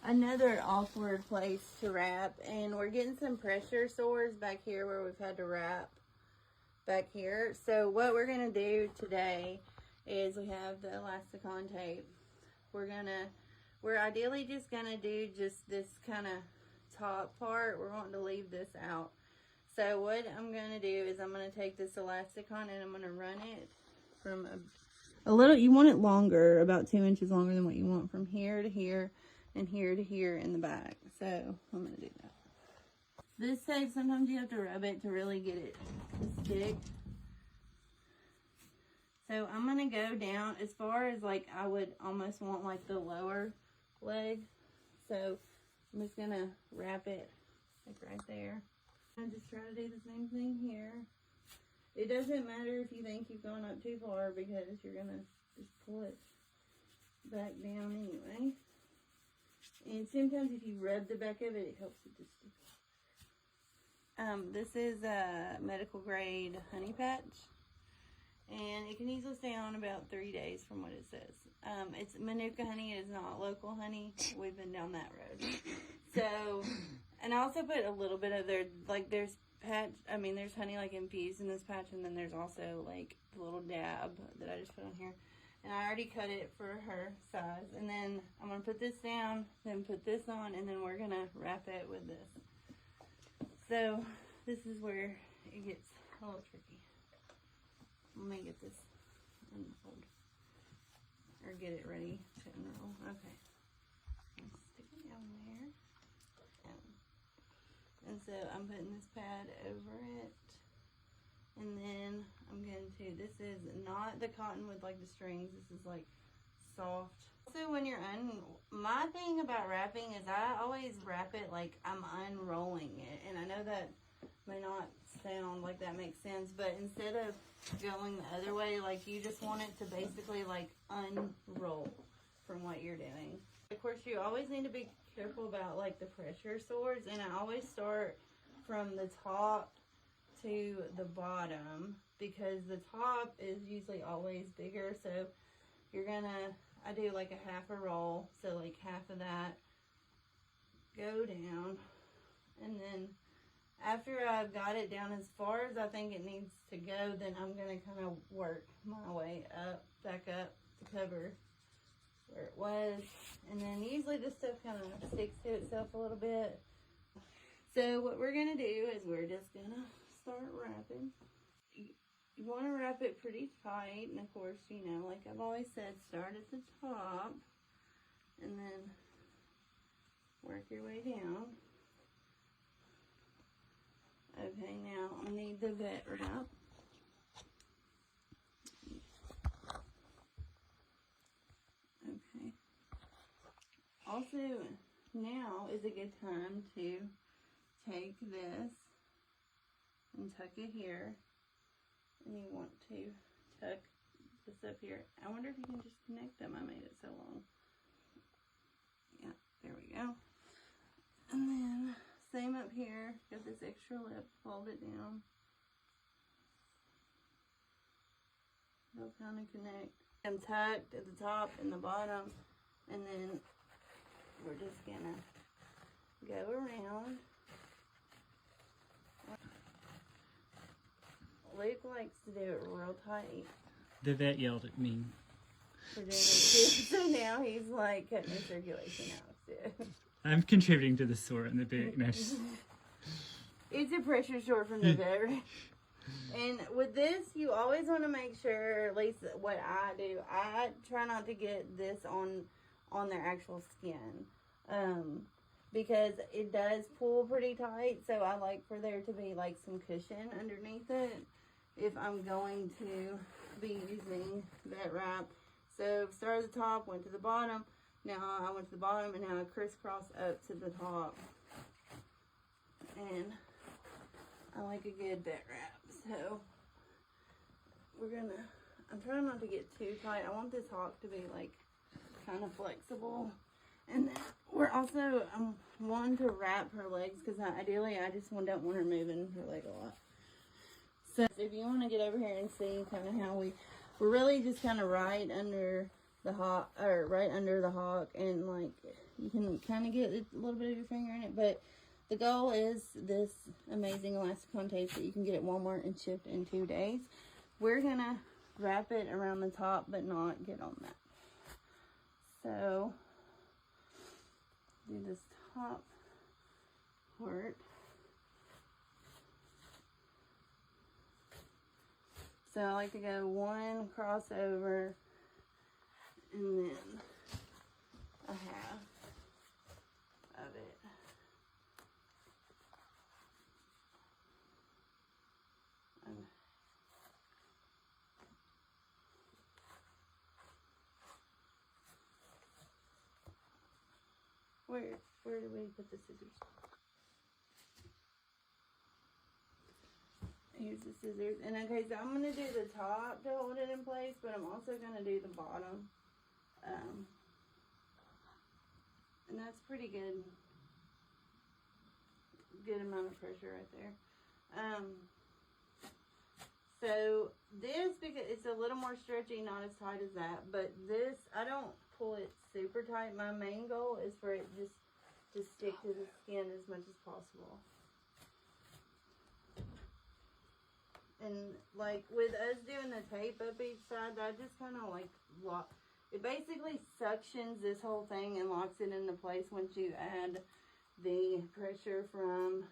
another awkward place to wrap, and we're getting some pressure sores back here where we've had to wrap back here. So what we're gonna do today is we have the elasticon tape. We're ideally just gonna do just this kind of top part. We're wanting to leave this out. So what I'm gonna do is I'm gonna take this elasticon and I'm gonna run it from a little, you want it longer, about 2 inches longer than what you want, from here to here and here to here in the back. So I'm gonna do that. This tape, sometimes you have to rub it to really get it to stick. So I'm gonna go down as far as like I would almost want like the lower leg. So I'm just gonna wrap it like right there. I just try to do the same thing here. It doesn't matter if you think you've gone up too far because you're gonna just pull it back down anyway. And sometimes if you rub the back of it, it helps it to stick. This is a medical grade honey patch, and it can easily stay on about 3 days from what it says. It's Manuka honey. It is not local honey. We've been down that road. So, and I also put a little bit of there's patch, there's honey like infused in this patch, and then there's also like the little dab that I just put on here. And I already cut it for her size. And then I'm gonna put this down, then put this on, and then we're gonna wrap it with this. So this is where it gets a little tricky. Let me get this unfold or get it ready to unroll. Okay. Stick it down there. And so I'm putting this pad over it. And then I'm going to, this is not the cotton with like the strings. This is like soft. So when you're my thing about wrapping is I always wrap it like I'm unrolling it. And I know that may not sound like that makes sense, but instead of going the other way, like you just want it to basically like unroll from what you're doing. Of course, you always need to be careful about like the pressure sores, and I always start from the top to the bottom because the top is usually always bigger. So you're gonna, I do like a half a roll, so like half of that go down, and then after I've got it down as far as I think it needs to go, then I'm gonna kind of work my way up, back up to cover where it was. And then usually this stuff kind of sticks to itself a little bit. So what we're gonna do is we're just gonna start wrapping. You want to wrap it pretty tight, and of course, you know, like I've always said, start at the top and then work your way down. Okay, now I need the vet wrap. Okay. Also, now is a good time to take this and tuck it here. And you want to tuck this up here. I wonder if you can just connect them. I made it so long. Yeah, there we go. And then same up here. Got this extra lip. Fold it down. They'll kind of connect. I'm tucked at the top and the bottom. And then we're just gonna go around. Luke likes to do it real tight. The vet yelled at me. For doing it too. So now he's like cutting the circulation out too. I'm contributing to the sore in the bigness. It's a pressure sore from the vet. And with this, you always want to make sure, at least what I do, I try not to get this on their actual skin. Because it does pull pretty tight, so I like for there to be like some cushion underneath it if I'm going to be using that wrap. So started at the top, went to the bottom, now I went to the bottom, and now I crisscross up to the top. And I like a good vet wrap, so I'm trying not to get too tight. I want this Hock to be like kind of flexible. And then we're also wanting to wrap her legs because ideally I just don't want her moving her leg a lot. So if you want to get over here and see kind of how we're really just kind of right under the Hock, or right under the Hock, and like you can kind of get a little bit of your finger in it. But the goal is this amazing elastic tape that you can get at Walmart and shipped in 2 days. We're gonna wrap it around the top, but not get on that. So do this top part. So I like to go one crossover and then a half of it. Where do we put the scissors? Here's the scissors. And okay, so I'm going to do the top to hold it in place, but I'm also going to do the bottom. And that's pretty good. Good amount of pressure right there. So this, because it's a little more stretchy, not as tight as that, but this, I don't pull it super tight. My main goal is for it just to stick to the skin as much as possible. And like with us doing the tape up each side, I just kind of like lock. It basically suctions this whole thing and locks it into place once you add the pressure from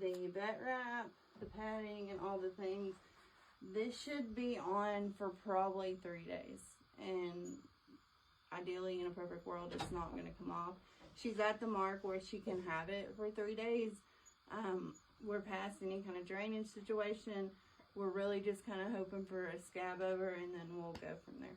the vet wrap, the padding, and all the things. This should be on for probably 3 days. And ideally, in a perfect world, it's not going to come off. She's at the mark where she can have it for 3 days. We're past any kind of drainage situation. We're really just kind of hoping for a scab over, and then we'll go from there.